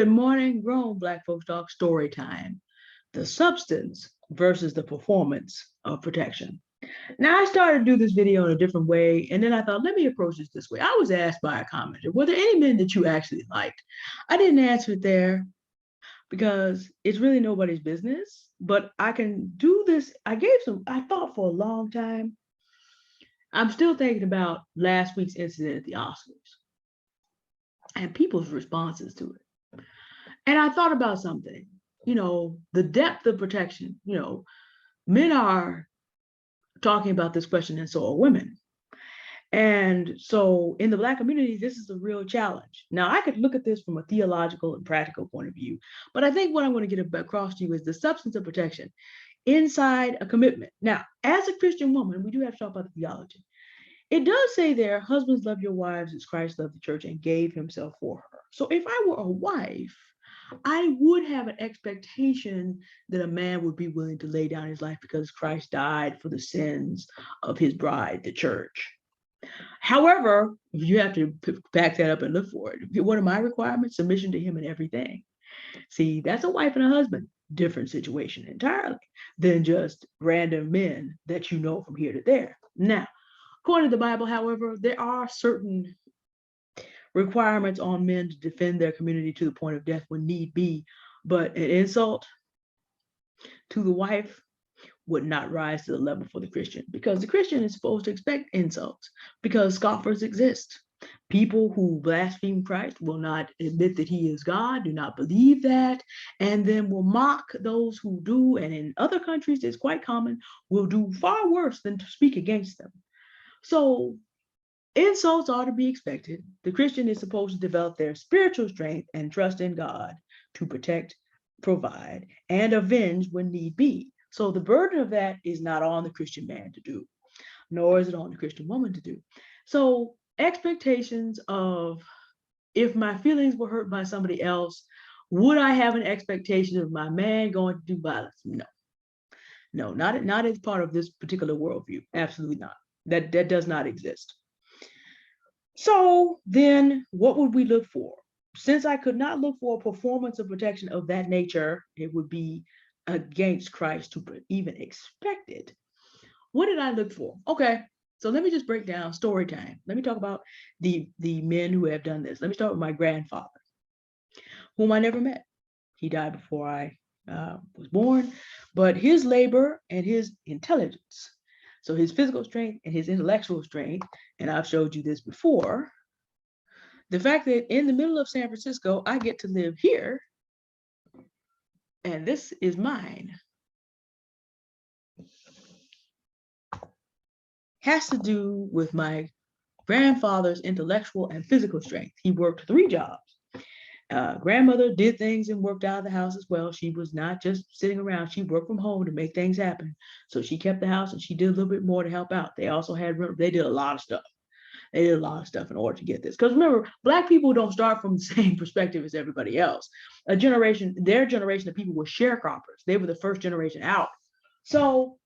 Good morning, grown Black folks talk story time. The substance versus the performance of protection. Now, I started to do this video in a different way, and then I thought, let me approach this way. I was asked by a commenter, were there any men that you actually liked? I didn't answer it there because it's really nobody's business, but I can do this. I thought for a long time. I'm still thinking about last week's incident at the Oscars and people's responses to it. And I thought about something, the depth of protection. Men are talking about this question, and so are women. And so in the Black community, this is a real challenge. Now, I could look at this from a theological and practical point of view, but I think what I want to get across to you is the substance of protection inside a commitment. Now, as a Christian woman, we do have to talk about the theology. It does say there, husbands, love your wives as Christ loved the church and gave himself for her. So if I were a wife, I would have an expectation that a man would be willing to lay down his life because Christ died for the sins of his bride, the church. However, you have to back that up and look for it. What are my requirements? Submission to him in everything. See, that's a wife and a husband. Different situation entirely than just random men that you know from here to there. Now, according to the Bible, however, there are certain requirements on men to defend their community to the point of death when need be, but an insult to the wife would not rise to the level for the Christian, because the Christian is supposed to expect insults because scoffers exist. People who blaspheme Christ will not admit that he is God, do not believe that, and then will mock those who do, and in other countries it's quite common, will do far worse than to speak against them. So insults are to be expected. The Christian is supposed to develop their spiritual strength and trust in God to protect, provide, and avenge when need be. So the burden of that is not on the Christian man to do, nor is it on the Christian woman to do. So expectations of, if my feelings were hurt by somebody else, would I have an expectation of my man going to do violence? No, not as part of this particular worldview. Absolutely not. That does not exist. So then what would we look for? Since I could not look for a performance of protection of that nature, it would be against Christ to even expect it. What did I look for? Okay, so let me just break down story time. Let me talk about the men who have done this. Let me start with my grandfather, whom I never met. He died before I was born, but his labor and his intelligence, so his physical strength and his intellectual strength, and I've showed you this before, the fact that in the middle of San Francisco, I get to live here, and this is mine, has to do with my grandfather's intellectual and physical strength. He worked 3 jobs. Grandmother did things and worked out of the house as well. She was not just sitting around. She worked from home to make things happen. So she kept the house and she did a little bit more to help out. They also had, they did a lot of stuff. They did a lot of stuff in order to get this. Because remember, Black people don't start from the same perspective as everybody else. Their generation of people were sharecroppers. They were the first generation out. So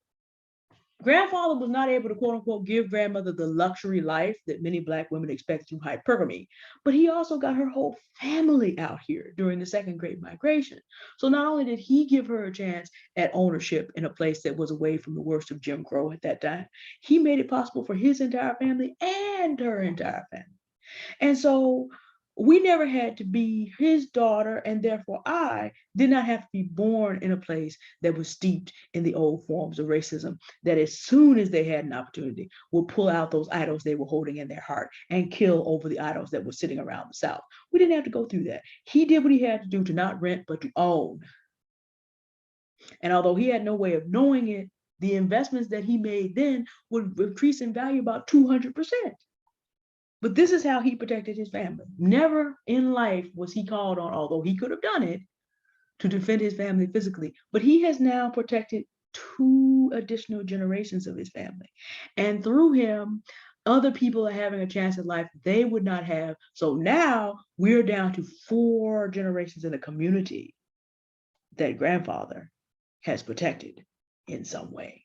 grandfather was not able to, quote unquote, give grandmother the luxury life that many Black women expect through hypergamy, but he also got her whole family out here during the Second Great Migration. So not only did he give her a chance at ownership in a place that was away from the worst of Jim Crow at that time, he made it possible for his entire family and her entire family. And so we never had to be his daughter, and therefore I did not have to be born in a place that was steeped in the old forms of racism, that as soon as they had an opportunity would pull out those idols they were holding in their heart and kill over the idols that were sitting around the South. We didn't have to go through that. He did what he had to do to not rent, but to own. And although he had no way of knowing it, the investments that he made then would increase in value about 200%. But this is how he protected his family. Never in life was he called on, although he could have done it, to defend his family physically. But he has now protected 2 additional generations of his family. And through him, other people are having a chance at life they would not have. So now we're down to 4 generations in a community that grandfather has protected in some way.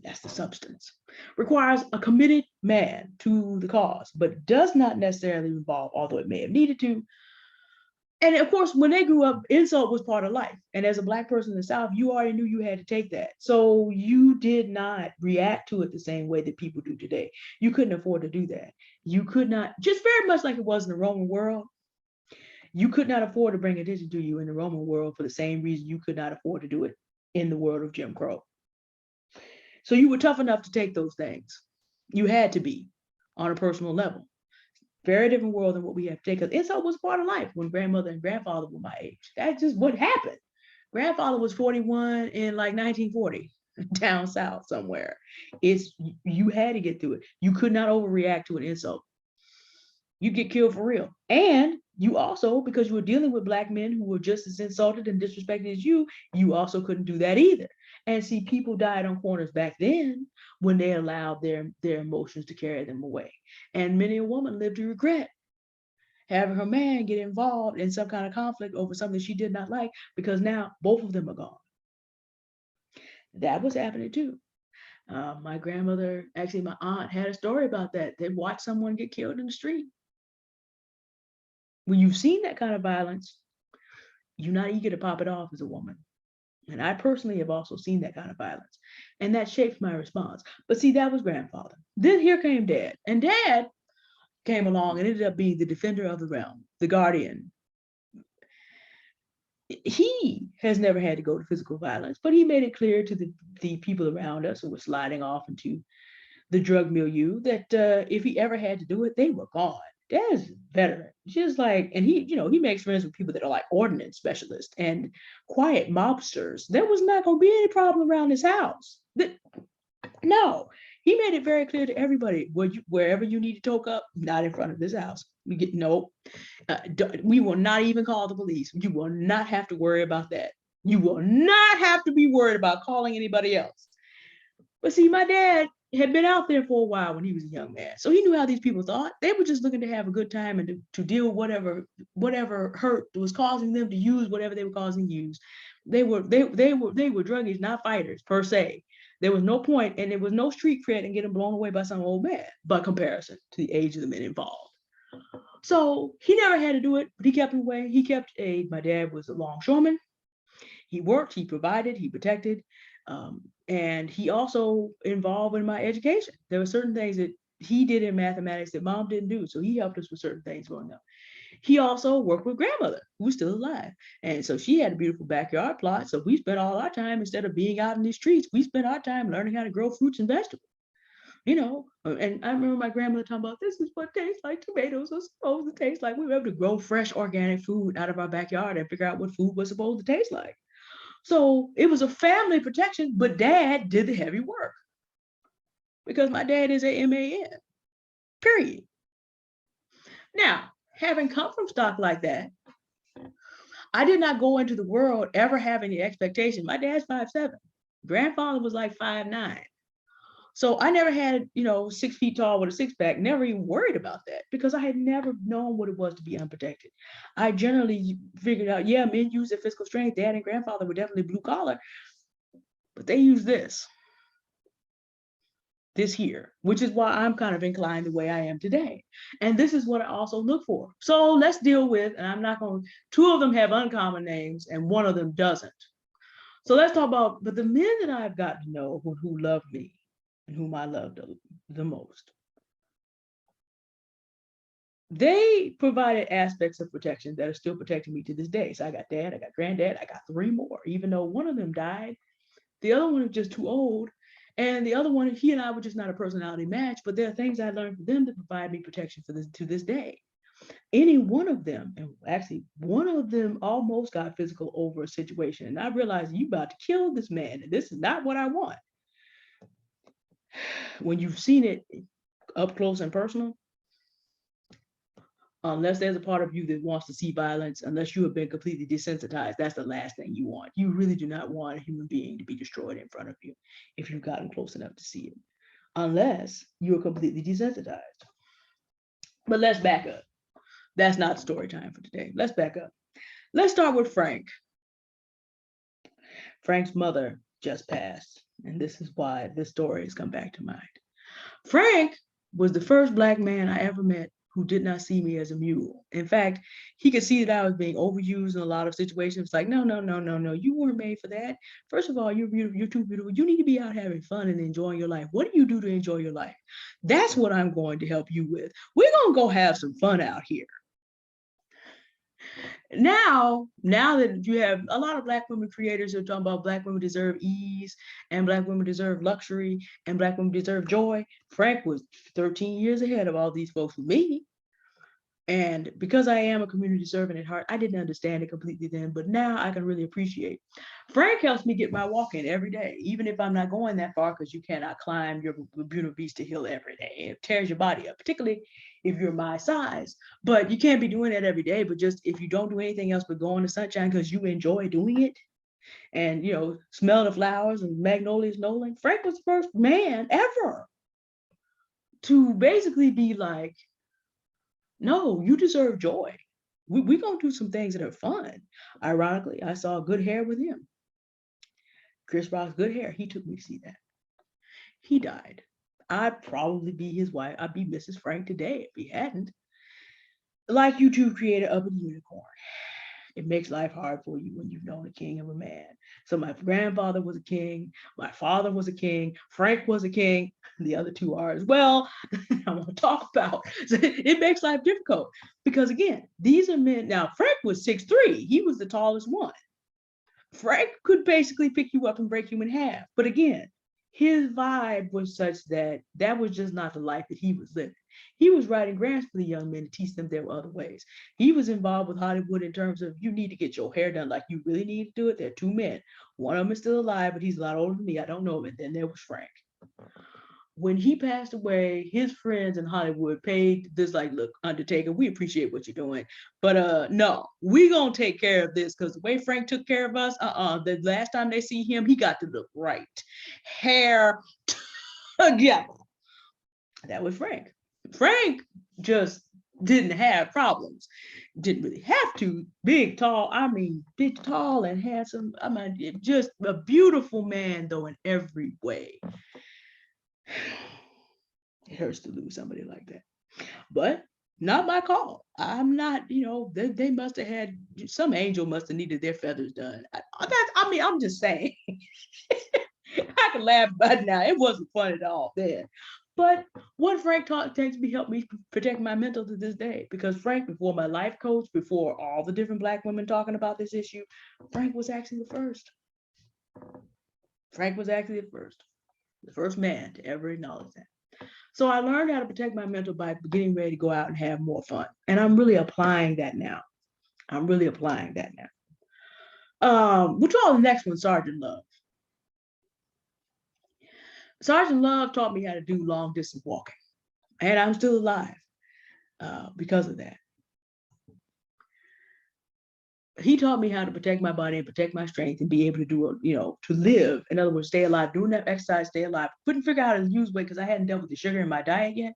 That's the substance. Requires a committed man to the cause, but does not necessarily involve, although it may have needed to, And of course, when they grew up, insult was part of life. And as a Black person in the South, you already knew you had to take that. So you did not react to it the same way that people do today. You couldn't afford to do that. You could not, just very much like it was in the Roman world, you could not afford to bring attention to you in the Roman world for the same reason you could not afford to do it in the world of Jim Crow. So you were tough enough to take those things. You had to be on a personal level. Very different world than what we have today, because insult was part of life when grandmother and grandfather were my age. That's just what happened. Grandfather was 41 in like 1940 down south somewhere. You had to get through it. You could not overreact to an insult. You get killed for real. And you also, because you were dealing with Black men who were just as insulted and disrespected as you also couldn't do that either. And see, people died on corners back then when they allowed their emotions to carry them away. And many a woman lived to regret having her man get involved in some kind of conflict over something she did not like, because now both of them are gone. That was happening too. My grandmother, actually my aunt, had a story about that. They watched someone get killed in the street. When you've seen that kind of violence, you're not eager to pop it off as a woman. And I personally have also seen that kind of violence. And that shaped my response. But see, that was grandfather. Then here came dad. And dad came along and ended up being the defender of the realm, the guardian. He has never had to go to physical violence, but he made it clear to the people around us who were sliding off into the drug milieu that if he ever had to do it, they were gone. Dad's veteran, just like, and he makes friends with people that are like ordnance specialists and quiet mobsters. There was not going to be any problem around his house. No, he made it very clear to everybody, wherever you need to toke up, not in front of this house. We will not even call the police. You will not have to worry about that. You will not have to be worried about calling anybody else. But see, my dad had been out there for a while when he was a young man. So he knew how these people thought. They were just looking to have a good time and to deal with whatever hurt was causing them to use whatever they were causing to use. They were druggies, not fighters per se. There was no point, and there was no street cred in getting blown away by some old man by comparison to the age of the men involved. So he never had to do it, but he kept him away. He kept aid. My dad was a longshoreman. He worked, he provided, he protected. And he also involved in my education. There were certain things that he did in mathematics that mom didn't do. So he helped us with certain things growing up. He also worked with grandmother, who's still alive. And so she had a beautiful backyard plot. So we spent all our time, instead of being out in the streets, we spent our time learning how to grow fruits and vegetables. And I remember my grandmother talking about, this is what tastes like tomatoes are supposed to taste like. We were able to grow fresh organic food out of our backyard and figure out what food was supposed to taste like. So it was a family protection, but dad did the heavy work because my dad is a MAN, period. Now, having come from stock like that, I did not go into the world ever having the expectation. My dad's 5'7". Grandfather was like 5'9". So I never had, 6 feet tall with a six pack, never even worried about that because I had never known what it was to be unprotected. I generally figured out, yeah, men use their physical strength. Dad and grandfather were definitely blue collar, but they use this here, which is why I'm kind of inclined the way I am today. And this is what I also look for. So let's deal with, and I'm not going to, two of them have uncommon names and one of them doesn't. So let's talk about, but the men that I've gotten to know who love me, and whom I loved the most. They provided aspects of protection that are still protecting me to this day. So I got dad, I got granddad, I got 3 more, even though one of them died. The other one was just too old. And the other one, he and I were just not a personality match, but there are things I learned from them that provide me protection to this day. Any one of them, and actually one of them almost got physical over a situation. And I realized, you about to kill this man, and this is not what I want. When you've seen it up close and personal, unless there's a part of you that wants to see violence, unless you have been completely desensitized, that's the last thing you want. You really do not want a human being to be destroyed in front of you if you've gotten close enough to see it, unless you're completely desensitized. But let's back up. That's not story time for today. Let's back up. Let's start with Frank. Frank's mother just passed, and this is why this story has come back to mind. Frank was the first Black man I ever met who did not see me as a mule. In fact, he could see that I was being overused in a lot of situations. It's like, no, no, no, no, no, you weren't made for that. First of all, you're beautiful, you're too beautiful. You need to be out having fun and enjoying your life. What do you do to enjoy your life? That's what I'm going to help you with. We're going to go have some fun out here. Now that you have a lot of Black women creators who are talking about Black women deserve ease and Black women deserve luxury and Black women deserve joy, Frank was 13 years ahead of all these folks with me. And because I am a community servant at heart, I didn't understand it completely then, but now I can really appreciate. Frank helps me get my walk in every day, even if I'm not going that far, because you cannot climb your Buena Vista Hill every day. It tears your body up, particularly if you're my size. But you can't be doing that every day. But just if you don't do anything else but go in the sunshine because you enjoy doing it, and smell the flowers and magnolias knolling, Frank was the first man ever to basically be like, no, you deserve joy. We're going to do some things that are fun. Ironically, I saw good hair with him. Chris Rock's good hair. He took me to see that. He died. I'd probably be his wife. I'd be Mrs. Frank today if he hadn't. Like YouTube creator Up and Unicorn. It makes life hard for you when you've known a king of a man. So my grandfather was a king. My father was a king. Frank was a king. The other two are as well. I want to talk about. So it makes life difficult because, again, these are men. Now, Frank was 6'3". He was the tallest one. Frank could basically pick you up and break you in half. But again, his vibe was such that that was just not the life that he was living. He was writing grants for the young men to teach them there were other ways. He was involved with Hollywood in terms of, you need to get your hair done like you really need to do it. There are two men. One of them is still alive, but he's a lot older than me. I don't know him. And then there was Frank. When he passed away, his friends in Hollywood paid this, like, look, Undertaker, we appreciate what you're doing, but no, we gonna take care of this, because the way Frank took care of us, the last time they see him, he got to look right. Hair together. That was Frank. Frank just didn't have problems. Didn't really have to. Big, tall, big, tall and handsome. Just a beautiful man, though, in every way. It hurts to lose somebody like that, but not my call. I'm not, they must have had, some angel must have needed their feathers done. I'm just saying. I can laugh about it now. It wasn't fun at all then. But what Frank takes me, helped me protect my mental to this day, because Frank, before my life coach, before all the different Black women talking about this issue, Frank was actually the first. Frank was actually the first man to ever acknowledge that. So I learned how to protect my mental by getting ready to go out and have more fun. And I'm really applying that now. We'll call the next one Sergeant Love. Sergeant Love taught me how to do long distance walking. And I'm still alive because of that. He taught me how to protect my body and protect my strength and be able to do, to live. In other words, stay alive, doing that exercise, stay alive. Couldn't figure out how to lose weight because I hadn't dealt with the sugar in my diet yet.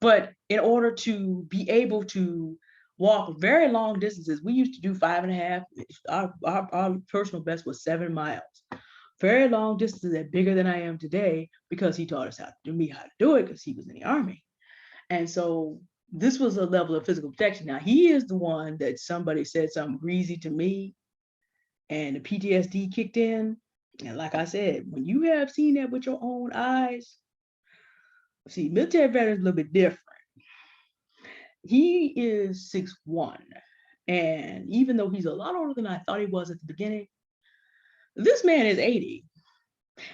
But in order to be able to walk very long distances, we used to do 5.5. Our personal best was 7 miles. Very long distances that bigger than I am today, because he taught us how to do it, because he was in the Army. And so this was a level of physical protection. Now, he is the one that somebody said something greasy to me and the PTSD kicked in. And like I said, when you have seen that with your own eyes, see, military veterans a little bit different. He is 6'1". And even though he's a lot older than I thought he was at the beginning, this man is 80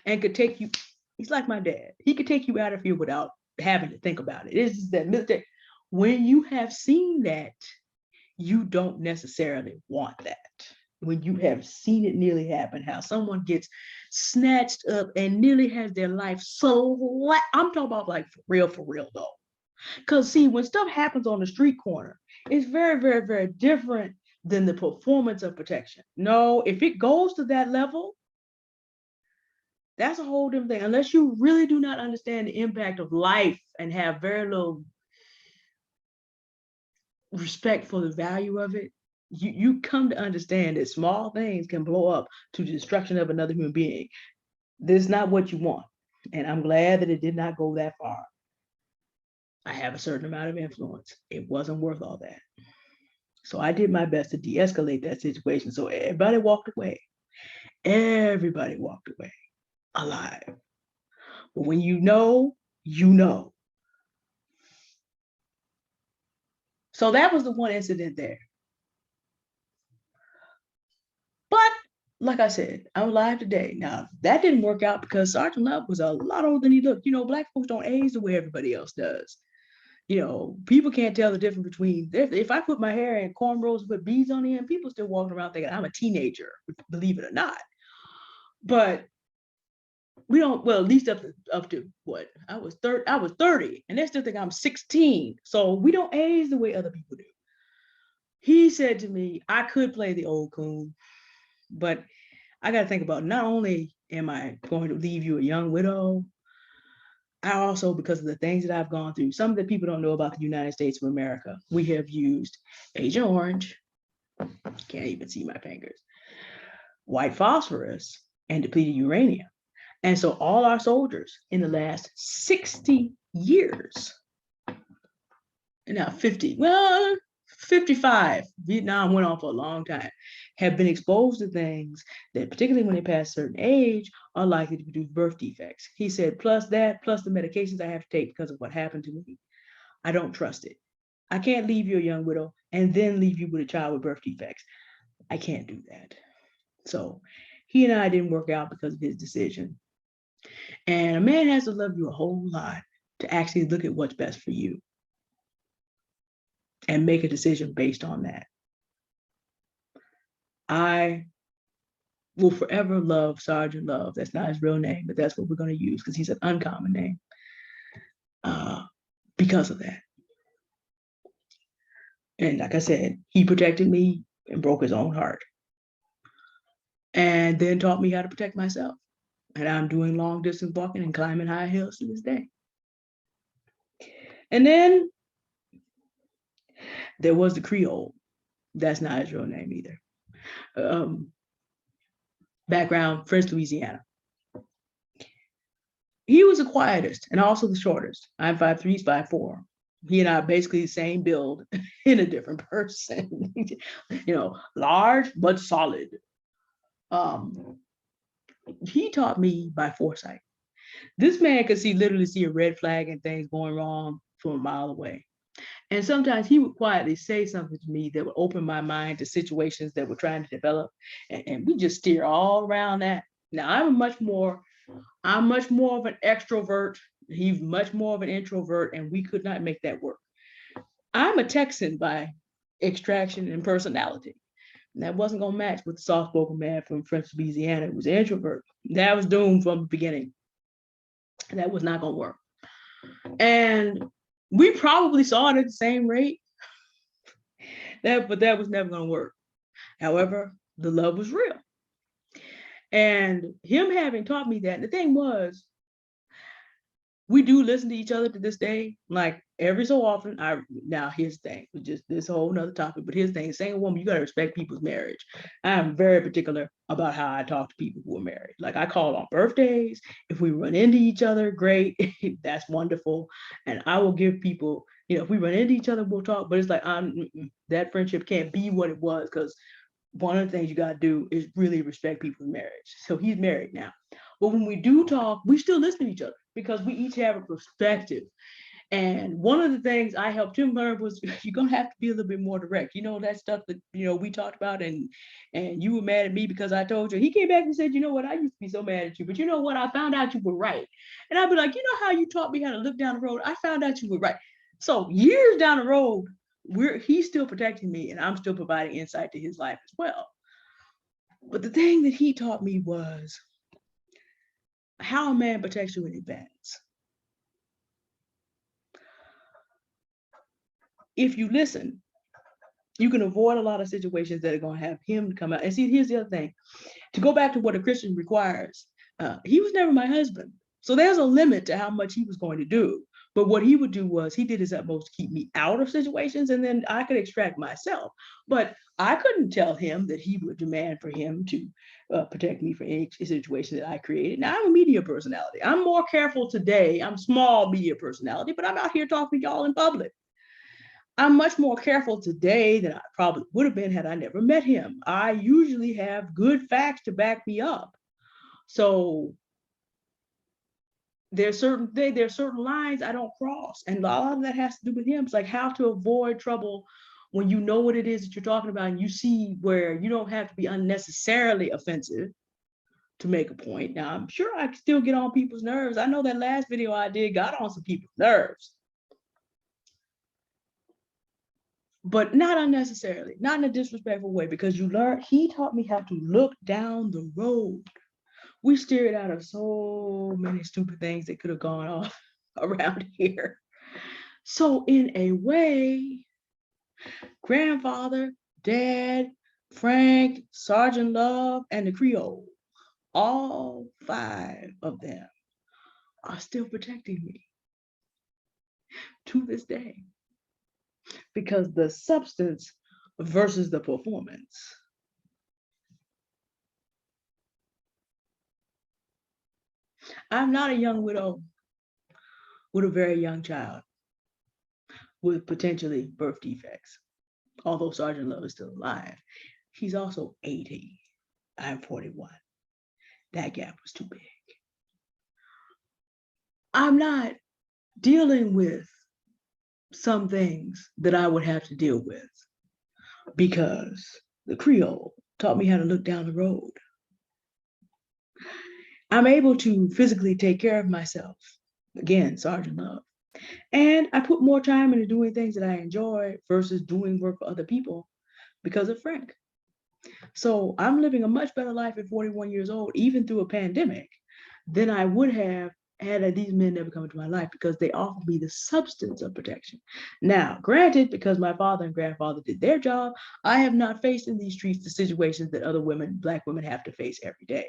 and could take you, he's like my dad. He could take you out of here without having to think about it. It's just that military. When you have seen that, you don't necessarily want that. When you have seen it nearly happen, how someone gets snatched up and nearly has their life I'm talking about like for real though. Because see, when stuff happens on the street corner, it's very, very, very different than the performance of protection. No, if it goes to that level, that's a whole different thing. Unless you really do not understand the impact of life and have very little respect for the value of it, you come to understand that small things can blow up to the destruction of another human being. This is not what you want. And I'm glad that it did not go that far. I have a certain amount of influence. It wasn't worth all that. So I did my best to de-escalate that situation. So everybody walked away. Everybody walked away alive. But when you know, you know. So that was the one incident there. But like I said, I'm alive today. Now, that didn't work out because Sergeant Love was a lot older than he looked. You know, Black folks don't age the way everybody else does. You know, people can't tell the difference between, if I put my hair in cornrows with beads on the end, people still walking around thinking I'm a teenager, believe it or not. But we don't, well, at least up to what? I was 30, and they still think I'm 16. So we don't age the way other people do. He said to me, I could play the old coon, but I got to think about, not only am I going to leave you a young widow, I also, because of the things that I've gone through, some of the people don't know about the United States of America. We have used Agent Orange, can't even see my fingers, white phosphorus, and depleted uranium. And so all our soldiers in the last 60 years, now 50, well, 55, Vietnam went on for a long time, have been exposed to things that, particularly when they pass a certain age, are likely to produce birth defects. He said, plus that, plus the medications I have to take because of what happened to me, I don't trust it. I can't leave you a young widow and then leave you with a child with birth defects. I can't do that. So he and I didn't work out because of his decision. And a man has to love you a whole lot to actually look at what's best for you and make a decision based on that. I will forever love Sergeant Love. That's not his real name, but that's what we're going to use because he's an uncommon name because of that. And like I said, he protected me and broke his own heart. And then taught me how to protect myself. And I'm doing long distance walking and climbing high hills to this day. And then there was the Creole. That's not his real name either. Background, French, Louisiana. He was the quietest and also the shortest. I'm 5'3", he's 5'4". He and I are basically the same build in a different person. You know, large but solid. He taught me by foresight. This man could literally see a red flag and things going wrong from a mile away. And sometimes he would quietly say something to me that would open my mind to situations that we're trying to develop. And we just steer all around that. Now, I'm much more of an extrovert. He's much more of an introvert, and we could not make that work. I'm a Texan by extraction and personality. And that wasn't going to match with the soft-spoken man from French, Louisiana. It was an introvert. That was doomed from the beginning. That was not going to work. And we probably saw it at the same rate, but that was never going to work. However, the love was real. And him having taught me that, the thing was, we do listen to each other to this day. Like every so often, now here's the thing, just this whole nother topic, but here's the thing, saying a woman, you got to respect people's marriage. I am very particular about how I talk to people who are married. Like I call on birthdays. If we run into each other, great, that's wonderful. And I will give people, if we run into each other, we'll talk, but it's like, that friendship can't be what it was, because one of the things you got to do is really respect people's marriage. So he's married now. But when we do talk, we still listen to each other because we each have a perspective. And one of the things I helped him learn was you're going to have to be a little bit more direct. That stuff that, we talked about and you were mad at me because I told you. He came back and said, you know what, I used to be so mad at you, but you know what, I found out you were right. And I'd be like, you know how you taught me how to look down the road? I found out you were right. So years down the road, he's still protecting me and I'm still providing insight to his life as well. But the thing that he taught me was how a man protects you in advance. If you listen, you can avoid a lot of situations that are going to have him come out. And see, here's the other thing. To go back to what a Christian requires, he was never my husband. So there's a limit to how much he was going to do But what he would do was he did his utmost to keep me out of situations, and then I could extract myself. But I couldn't tell him that he would demand for him to protect me for any situation that I created. Now, I'm a media personality. I'm more careful today. I'm small media personality, but I'm out here talking to y'all in public. I'm much more careful today than I probably would have been had I never met him. I usually have good facts to back me up. So there's certain lines I don't cross, and a lot of that has to do with him. It's like how to avoid trouble when you know what it is that you're talking about, and you see where you don't have to be unnecessarily offensive to make a point. Now, I'm sure I can still get on people's nerves. I know that last video I did got on some people's nerves, but not unnecessarily, not in a disrespectful way, because he taught me how to look down the road. We steered out of so many stupid things that could have gone off around here. So in a way, grandfather, dad, Frank, Sergeant Love, and the Creole, all 5 of them are still protecting me to this day, because the substance versus the performance. I'm not a young widow with a very young child with potentially birth defects, although Sergeant Love is still alive. He's also 80. I'm 41. That gap was too big. I'm not dealing with some things that I would have to deal with because the Creole taught me how to look down the road. I'm able to physically take care of myself. Again, Sergeant Love. And I put more time into doing things that I enjoy versus doing work for other people because of Frank. So I'm living a much better life at 41 years old, even through a pandemic, than I would have had these men never come into my life, because they offered me the substance of protection. Now, granted, because my father and grandfather did their job, I have not faced in these streets the situations that other women, Black women, have to face every day.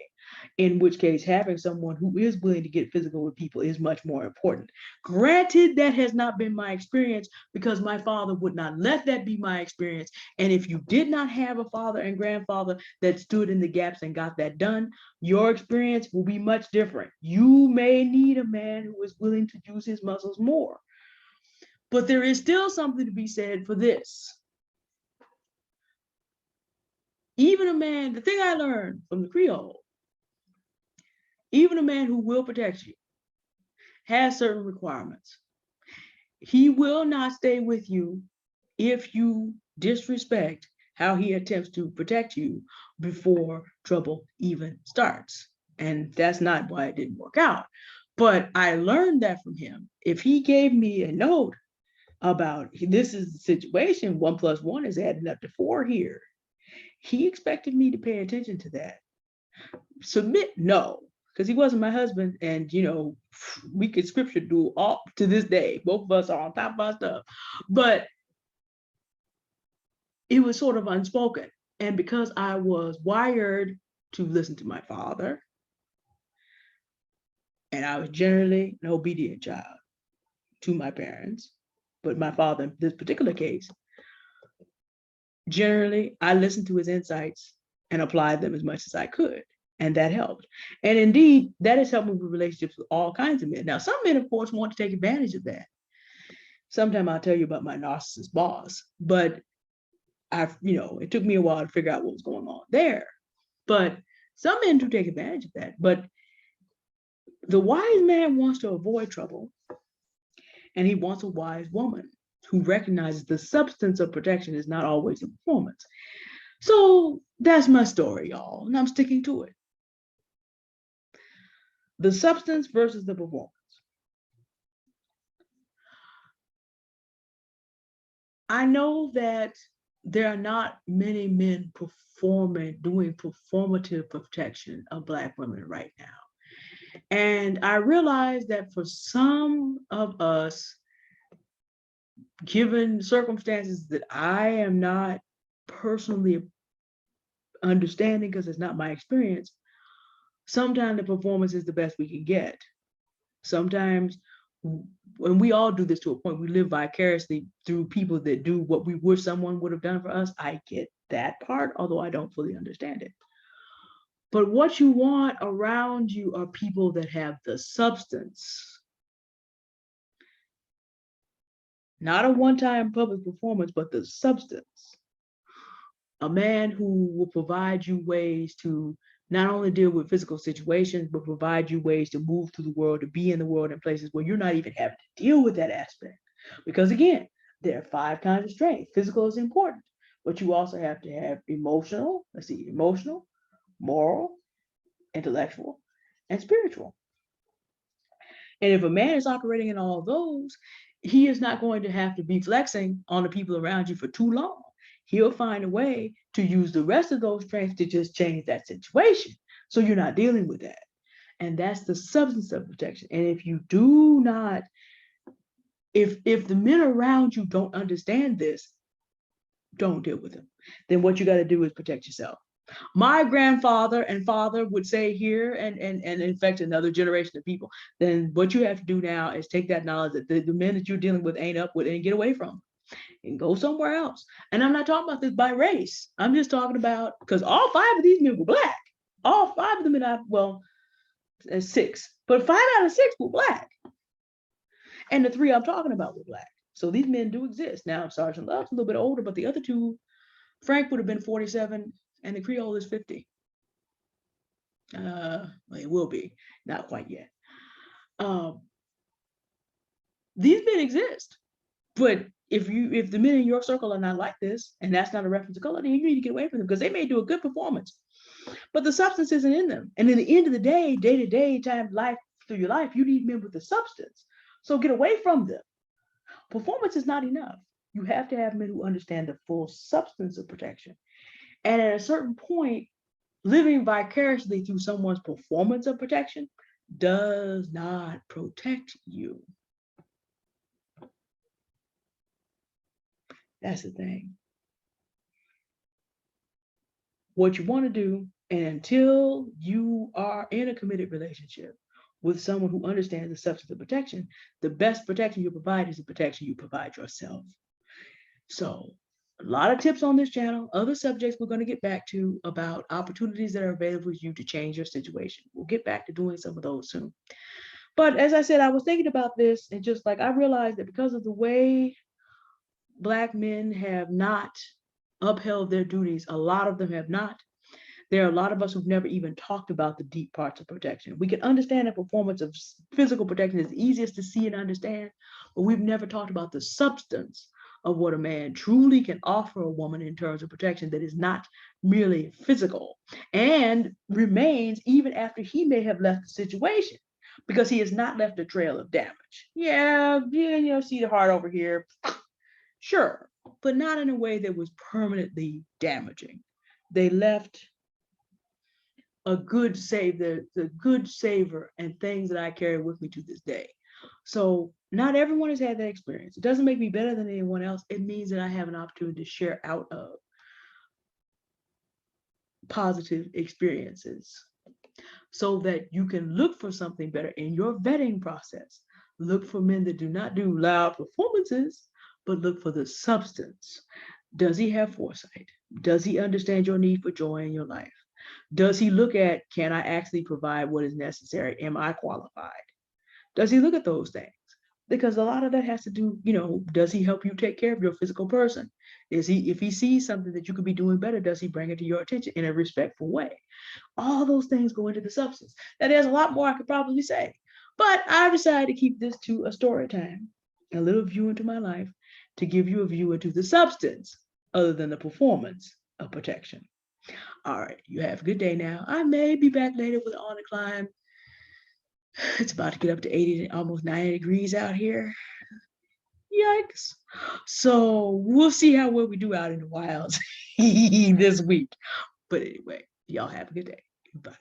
In which case, having someone who is willing to get physical with people is much more important. Granted, that has not been my experience because my father would not let that be my experience. And if you did not have a father and grandfather that stood in the gaps and got that done, your experience will be much different. You may need a man who is willing to use his muscles more. But there is still something to be said for this. Even a man, the thing I learned from the Creole, even a man who will protect you has certain requirements. He will not stay with you if you disrespect how he attempts to protect you before trouble even starts. And that's not why it didn't work out. But I learned that from him. If he gave me a note about this is the situation, 1 + 1 is adding up to 4 here, he expected me to pay attention to that. Submit, no, because he wasn't my husband, and we could scripture do all to this day. Both of us are on top of our stuff, but it was sort of unspoken. And because I was wired to listen to my father, and I was generally an obedient child to my parents, but my father, in this particular case, generally I listened to his insights and applied them as much as I could. And that helped. And indeed, that has helped me with relationships with all kinds of men. Now, some men, of course, want to take advantage of that. Sometime I'll tell you about my narcissist boss, but it took me a while to figure out what was going on there. But some men do take advantage of that. But the wise man wants to avoid trouble, and he wants a wise woman who recognizes the substance of protection is not always a performance. So that's my story, y'all, and I'm sticking to it. The substance versus the performance. I know that there are not many men doing performative protection of Black women right now. And I realize that for some of us, given circumstances that I am not personally understanding because it's not my experience, sometimes the performance is the best we can get. Sometimes and we all do this to a point. We live vicariously through people that do what we wish someone would have done for us. I get that part, although I don't fully understand it. But what you want around you are people that have the substance, not a one-time public performance, but the substance. A man who will provide you ways to not only deal with physical situations, but provide you ways to move through the world, to be in the world in places where you're not even having to deal with that aspect. Because again, there are 5 kinds of strength. Physical is important, but you also have to have emotional, moral, intellectual, and spiritual. And if a man is operating in all of those, he is not going to have to be flexing on the people around you for too long. He'll find a way to use the rest of those strengths to just change that situation. So you're not dealing with that. And that's the substance of protection. And if you do not, if the men around you don't understand this, don't deal with them. Then what you got to do is protect yourself. My grandfather and father would say here, and infect another generation of people, then what you have to do now is take that knowledge that the men that you're dealing with ain't up with and get away from and go somewhere else. And I'm not talking about this by race. I'm just talking about, because all 5 of these men were black. All 5 of them, well, 6, but 5 out of 6 were black. And the 3 I'm talking about were black. So these men do exist. Now, Sergeant Love's a little bit older, but the other 2, Frank would have been 47, and the Creole is 50. It will be, not quite yet. These men exist, but if the men in your circle are not like this, and that's not a reference to color, then you need to get away from them, because they may do a good performance, but the substance isn't in them. And in the end of the day to day time life through your life, you need men with the substance. So get away from them. Performance is not enough. You have to have men who understand the full substance of protection. And at a certain point, living vicariously through someone's performance of protection does not protect you. That's the thing. What you want to do, and until you are in a committed relationship with someone who understands the substance of protection, the best protection you provide is the protection you provide yourself. So a lot of tips on this channel, other subjects we're going to get back to about opportunities that are available to you to change your situation. We'll get back to doing some of those soon. But as I said, I was thinking about this, and just like I realized that because of the way Black men have not upheld their duties, a lot of them have not. There are a lot of us who've never even talked about the deep parts of protection. We can understand the performance of physical protection is easiest to see and understand, but we've never talked about the substance of what a man truly can offer a woman in terms of protection that is not merely physical and remains even after he may have left the situation, because he has not left a trail of damage. Yeah, see the heart over here. Sure, but not in a way that was permanently damaging. They left a good save, the good savor, and things that I carry with me to this day. So not everyone has had that experience. It doesn't make me better than anyone else. It means that I have an opportunity to share out of positive experiences so that you can look for something better in your vetting process. Look for men that do not do loud performances, but look for the substance. Does he have foresight? Does he understand your need for joy in your life? Does he look at, can I actually provide what is necessary? Am I qualified? Does he look at those things? Because a lot of that has to do, does he help you take care of your physical person? If he sees something that you could be doing better, does he bring it to your attention in a respectful way? All those things go into the substance. Now, there's a lot more I could probably say, but I've decided to keep this to a story time, a little view into my life, to give you a view into the substance other than the performance of protection. All right, you have a good day now. I may be back later with On the Climb. It's about to get up to 80, almost 90 degrees out here. Yikes. So we'll see how well we do out in the wilds this week. But anyway, y'all have a good day. Bye.